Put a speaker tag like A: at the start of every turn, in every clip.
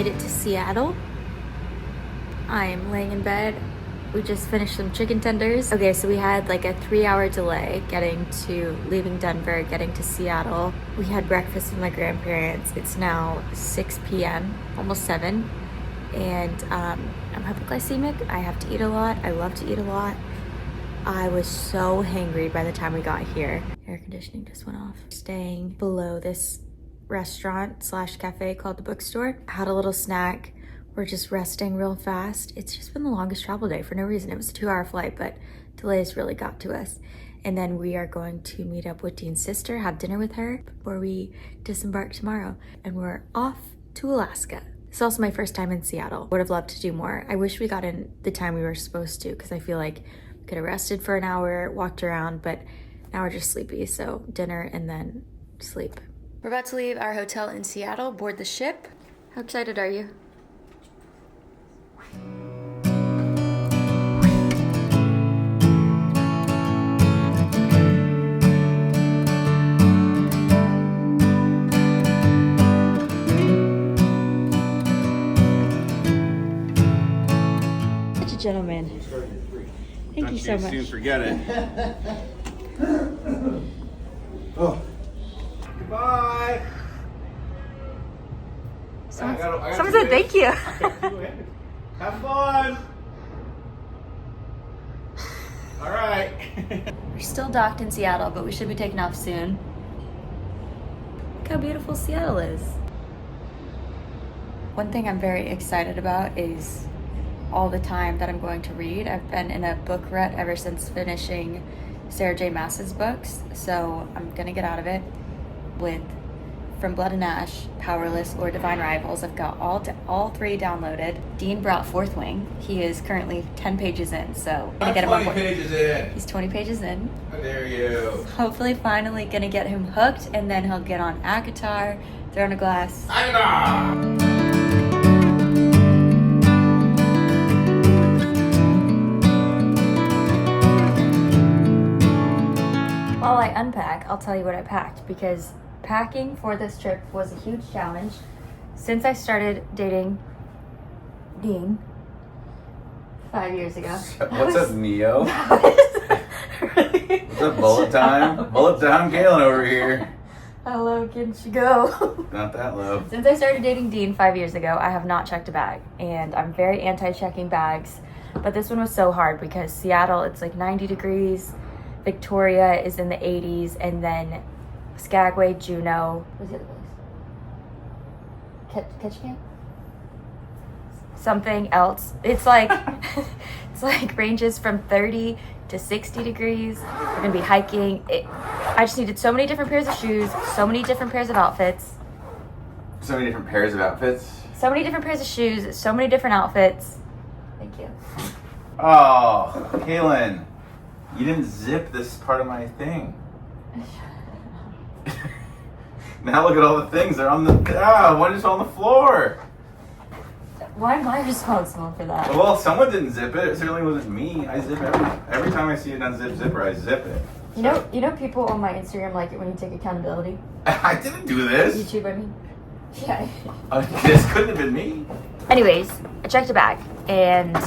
A: made it to Seattle. I am laying in bed. We just finished some chicken tenders. Okay, so we had like a 3-hour delay leaving Denver, getting to Seattle. We had breakfast with my grandparents. It's now 6 p.m., almost 7. And I'm hypoglycemic. I have to eat a lot. I love to eat a lot. I was so hangry by the time we got here. Air conditioning just went off. Staying below this restaurant slash cafe called the Bookstore. Had a little snack. We're just resting real fast. It's just been the longest travel day for no reason. It was a 2-hour flight, but delays really got to us. And then we are going to meet up with Dean's sister, have dinner with her before we disembark tomorrow. And we're off to Alaska. It's also my first time in Seattle. Would have loved to do more. I wish we got in the time we were supposed to, because I feel like we could have rested for an hour, walked around, but now we're just sleepy. So dinner and then sleep. We're about to leave our hotel in Seattle, board the ship. How excited are you? Gentlemen, thank you so much.
B: Soon forget it. Oh, goodbye.
A: Someone said thank you.
B: Have fun. All right.
A: We're still docked in Seattle, but we should be taking off soon. Look how beautiful Seattle is. One thing I'm very excited about is all the time that I'm going to read. I've been in a book rut ever since finishing Sarah J. Maas's books, so I'm gonna get out of it with From Blood and Ash, Powerless, or Divine Rivals. I've got all 3 downloaded. Dean brought Fourth Wing. He is currently 10 pages in, so I'm gonna get him on board.
B: 20 pages in.
A: He's 20 pages in.
B: How dare you?
A: Hopefully finally gonna get him hooked, and then he'll get on Akatar, Throne of Glass.
B: Akatar!
A: While I unpack, I'll tell you what I packed, because packing for this trip was a huge challenge. Since I started dating Dean 5 years ago.
B: What's up, Neo?
A: Really
B: What's up, bullet time? Bullet time, Galen over here.
A: How low can she go?
B: Not that low.
A: Since I started dating Dean 5 years ago, I have not checked a bag, and I'm very anti-checking bags. But this one was so hard because Seattle, it's like 90 degrees. Victoria is in the 80s, and then Skagway, Juneau. What's the other place? Ketchikan? Something else. It's like it's like ranges from 30 to 60 degrees. We're gonna be hiking. I just needed so many different pairs of shoes, so many different pairs of outfits.
B: So many different pairs of outfits.
A: So many different pairs of shoes, so many different outfits. Thank you.
B: Oh, Kaylin. You didn't zip this part of my thing. Now look at all the things. They're on the... one is on the floor.
A: Why am I responsible for that?
B: Well, someone didn't zip it. It certainly wasn't me. I zip every time I see an unzipped zipper, I zip it.
A: You know people on my Instagram like it when you take accountability?
B: I didn't do this.
A: YouTube, I mean. Yeah.
B: This couldn't have been me.
A: Anyways, I checked a bag, and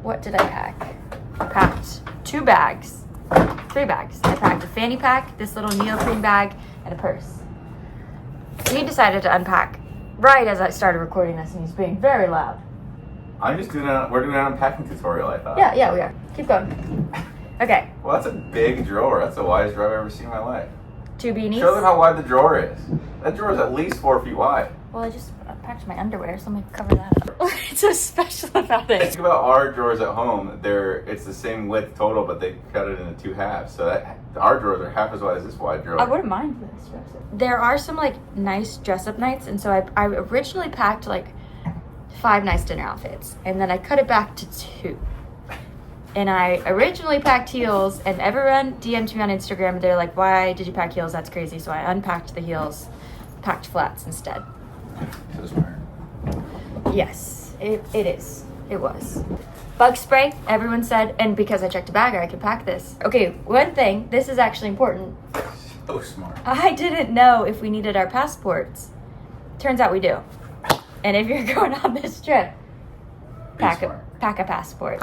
A: what did I pack? I packed 3 bags. I packed a fanny pack, this little neoprene bag, and a purse. He decided to unpack right as I started recording this, and he's being very loud.
B: We're doing an unpacking tutorial, I thought.
A: Yeah, we are. Keep going. Okay.
B: Well, that's a big drawer. That's the widest drawer I've ever seen in my life.
A: 2 beanies.
B: Show them how wide the drawer is. That drawer is at least 4 feet wide.
A: Well, I just packed my underwear, so I'm gonna cover that up. What's so special about it?
B: Think about our drawers at home. It's the same width total, but they cut it into 2 halves. So our drawers are half as wide as this wide drawer.
A: I wouldn't mind this dress up. There are some like nice dress up nights, and so I originally packed like 5 nice dinner outfits, and then I cut it back to 2. And I originally packed heels, and everyone DM'd me on Instagram. They're like, "Why did you pack heels? That's crazy." So I unpacked the heels, packed flats instead.
B: So smart.
A: Yes, it is. It was. Bug spray, everyone said, and because I checked a bag, I could pack this. Okay, one thing, this is actually important.
B: So smart.
A: I didn't know if we needed our passports. Turns out we do. And if you're going on this trip, pack a passport.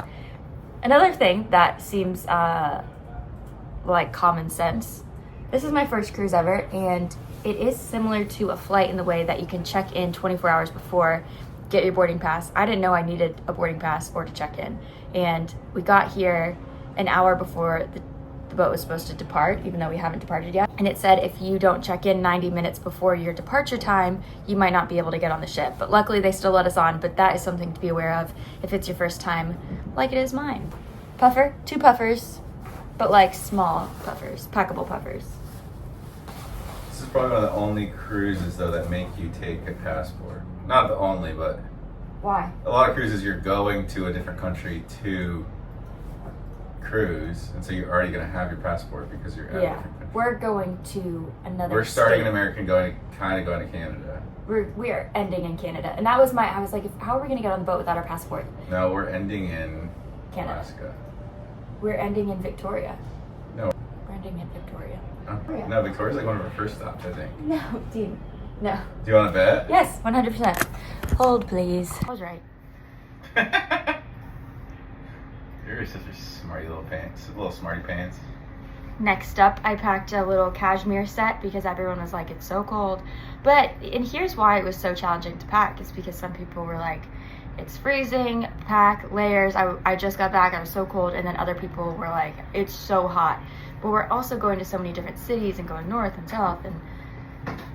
A: Another thing that seems like common sense. This is my first cruise ever, and it is similar to a flight in the way that you can check in 24 hours before, get your boarding pass. I didn't know I needed a boarding pass or to check in. And we got here an hour before the boat was supposed to depart, even though we haven't departed yet. And it said if you don't check in 90 minutes before your departure time, you might not be able to get on the ship. But luckily they still let us on, but that is something to be aware of if it's your first time, like it is mine. Puffer, 2 puffers, but like small puffers, packable puffers.
B: This is probably one of the only cruises though that make you take a passport. Not the only, but
A: Why?
B: a lot of cruises you're going to a different country to cruise, and so you're already going to have your passport because you're at a different country.
A: We're going to another
B: We're starting
A: state.
B: in America and going to Canada.
A: We are ending in Canada. And that was I was like, how are we going to get on the boat without our passport?
B: No, we're ending in
A: Canada.
B: Alaska.
A: We're ending in Victoria.
B: No.
A: We're ending in Victoria.
B: Oh. No, Victoria's like one of our first stops, I think.
A: No, Dean. No.
B: Do you want to bet?
A: Yes, 100%. Hold, please. I was right.
B: You're such a smarty little smarty pants.
A: Next up, I packed a little cashmere set because everyone was like, it's so cold. And here's why it was so challenging to pack. It's because some people were like, it's freezing, pack layers. I just got back, I was so cold. And then other people were like, it's so hot. But we're also going to so many different cities and going north and south. And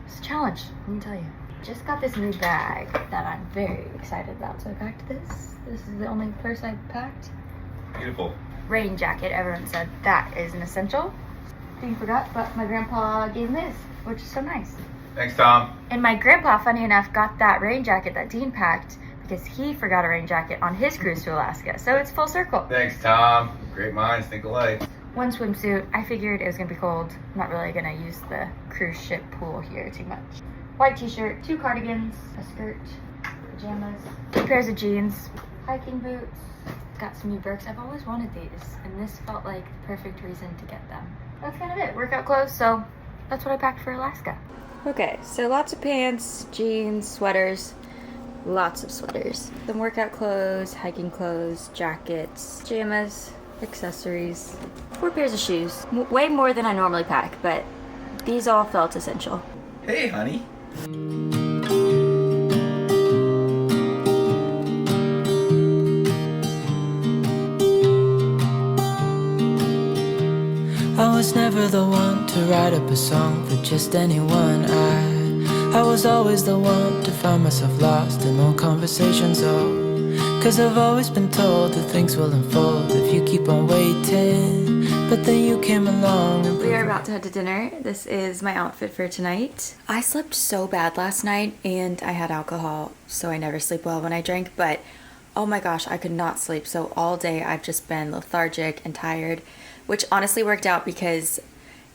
A: it's a challenge, let me tell you. Just got this new bag that I'm very excited about. So I packed this. This is the only purse I packed.
B: Beautiful.
A: Rain jacket. Everyone said that is an essential. You forgot, but my grandpa gave me this, which is so nice.
B: Thanks, Tom.
A: And my grandpa, funny enough, got that rain jacket that Dean packed because he forgot a rain jacket on his cruise to Alaska. So it's full circle.
B: Thanks, Tom. Great minds think alike.
A: One swimsuit. I figured it was gonna be cold. I'm not really gonna use the cruise ship pool here too much. White t-shirt, 2 cardigans, a skirt, pajamas, 2 pairs of jeans, hiking boots. Got some new Birks. I've always wanted these, and this felt like the perfect reason to get them. That's kind of it. Workout clothes, so that's what I packed for Alaska. Okay, so lots of pants, jeans, sweaters, lots of sweaters. Then workout clothes, hiking clothes, jackets, pajamas, accessories, 4 pairs of shoes. Way more than I normally pack, but these all felt essential.
B: Hey, honey.
C: I was never the one to write up a song for just anyone. I was always the one to find myself lost in long conversations. Cause I've always been told that things will unfold if you keep on waiting. But then you came along and
A: we are about to head to dinner. This is my outfit for tonight. I slept so bad last night and I had alcohol, so I never sleep well when I drink, but oh my gosh, I could not sleep. So all day I've just been lethargic and tired, which honestly worked out because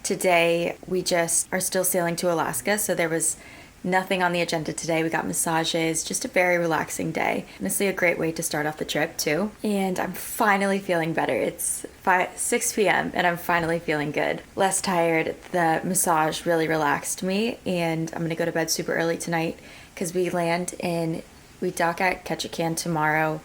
A: today we just are still sailing to Alaska, so there was nothing on the agenda today. We got massages, just a very relaxing day. Honestly, a great way to start off the trip too. And I'm finally feeling better. It's 6 p.m. and I'm finally feeling good. Less tired. The massage really relaxed me, and I'm gonna go to bed super early tonight because we dock at Ketchikan tomorrow,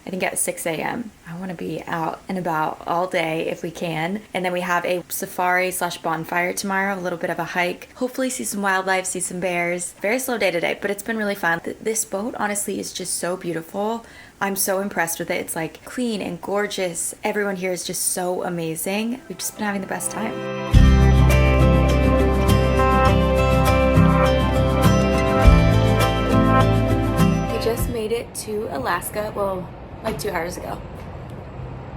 A: I think at 6 a.m. I want to be out and about all day if we can. And then we have a safari/bonfire tomorrow, a little bit of a hike. Hopefully see some wildlife, see some bears. Very slow day today, but it's been really fun. This boat honestly is just so beautiful. I'm so impressed with it. It's like clean and gorgeous. Everyone here is just so amazing. We've just been having the best time. We just made it to Alaska. Well, like 2 hours ago.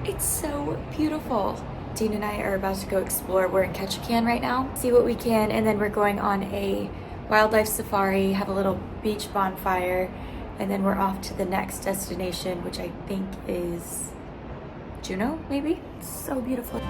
A: It's so beautiful. Dean and I are about to go explore. We're in Ketchikan right now. See what we can, and then we're going on a wildlife safari, have a little beach bonfire, and then we're off to the next destination, which I think is Juneau, maybe? It's so beautiful.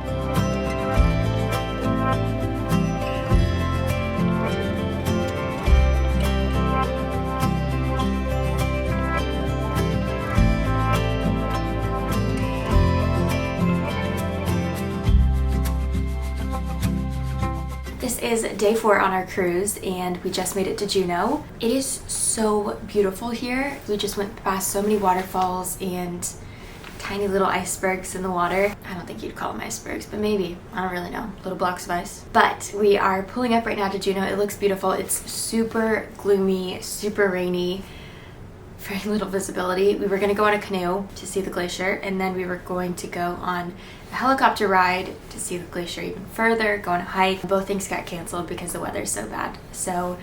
A: This is day 4 on our cruise and we just made it to Juneau. It is so beautiful here. We just went past so many waterfalls and tiny little icebergs in the water. I don't think you'd call them icebergs, but maybe. I don't really know. Little blocks of ice. But we are pulling up right now to Juneau. It looks beautiful. It's super gloomy, super rainy. Very little visibility. We were going to go on a canoe to see the glacier, and then we were going to go on a helicopter ride to see the glacier even further, go on a hike. Both things got canceled because the weather's so bad. So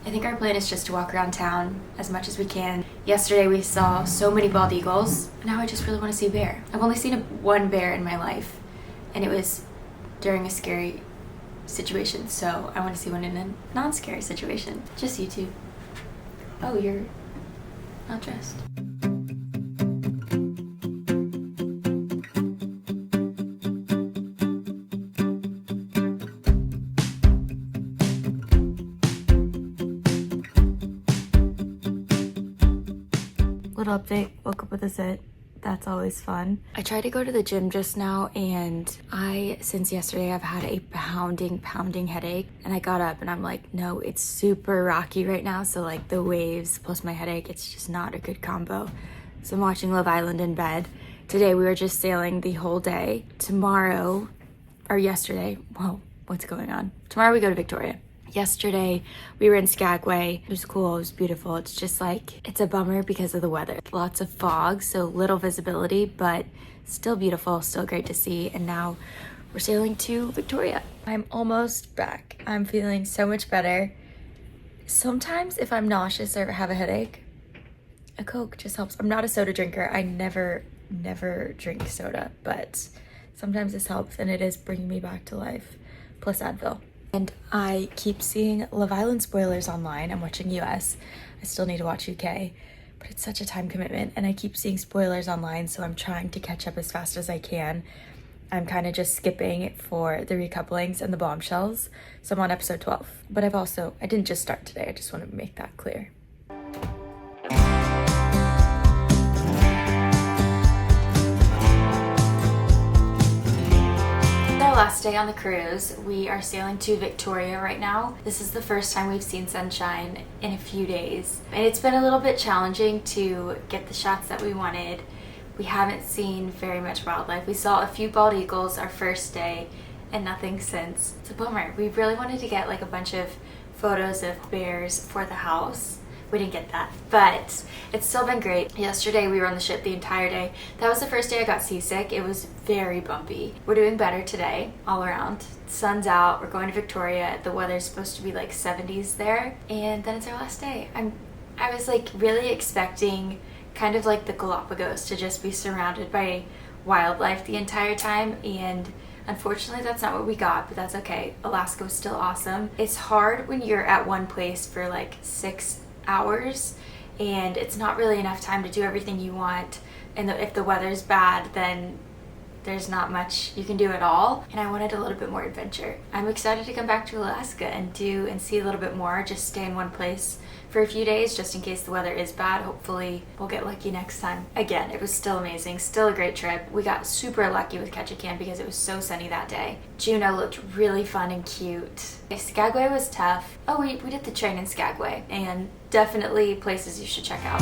A: I think our plan is just to walk around town as much as we can. Yesterday we saw so many bald eagles. Now I just really want to see a bear. I've only seen one bear in my life, and it was during a scary situation. So I want to see one in a non-scary situation. Just you two. Oh, you're not dressed. Little update, woke up with a zit. That's always fun. I tried to go to the gym just now, and since yesterday, I've had a pounding headache, and I got up and I'm like, no, it's super rocky right now. So like the waves plus my headache, it's just not a good combo. So I'm watching Love Island in bed. Today we were just sailing the whole day. Tomorrow, or yesterday, whoa, what's going on? Tomorrow we go to Victoria. Yesterday we were in Skagway. It was cool, it was beautiful. It's just like, it's a bummer because of the weather. Lots of fog, so little visibility, but still beautiful, still great to see. And now we're sailing to Victoria. I'm almost back. I'm feeling so much better. Sometimes if I'm nauseous or have a headache, a Coke just helps. I'm not a soda drinker. I never drink soda, but sometimes this helps, and it is bringing me back to life, plus Advil. And I keep seeing Love Island spoilers online. I'm watching US. I still need to watch UK, but it's such a time commitment, and I keep seeing spoilers online, so I'm trying to catch up as fast as I can. I'm kind of just skipping for the recouplings and the bombshells, so I'm on episode 12. But I didn't just start today. I just want to make that clear. Last day on the cruise. We are sailing to Victoria right now. This is the first time we've seen sunshine in a few days, and it's been a little bit challenging to get the shots that we wanted. We haven't seen very much wildlife. We saw a few bald eagles our first day and nothing since. It's a bummer. We really wanted to get like a bunch of photos of bears for the house. We didn't get that, but it's still been great. Yesterday we were on the ship the entire day. That was the first day I got seasick. It was very bumpy. We're doing better today all around. Sun's out, we're going to Victoria. The weather's supposed to be like 70s there, and then it's our last day. I was like really expecting kind of like the Galapagos to just be surrounded by wildlife the entire time, and unfortunately that's not what we got, but that's okay. Alaska was still awesome. It's hard when you're at one place for like 6 hours and it's not really enough time to do everything you want, and if the weather's bad then there's not much you can do at all, and I wanted a little bit more adventure. I'm excited to come back to Alaska and see a little bit more, just stay in one place for a few days just in case the weather is bad. Hopefully we'll get lucky next time. Again, it was still amazing, still a great trip. We got super lucky with Ketchikan because it was so sunny that day. Juneau looked really fun and cute. Skagway was tough. Oh, we did the train in Skagway, and definitely places you should check out.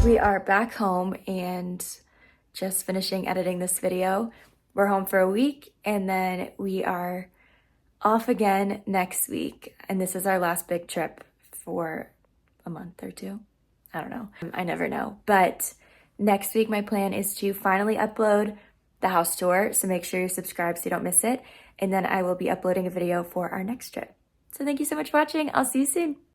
A: We are back home and just finishing editing this video. We're home for a week, and then we are off again next week. And this is our last big trip for a month or two. I don't know. I never know. But next week, my plan is to finally upload the house tour. So make sure you subscribe so you don't miss it. And then I will be uploading a video for our next trip. So thank you so much for watching. I'll see you soon.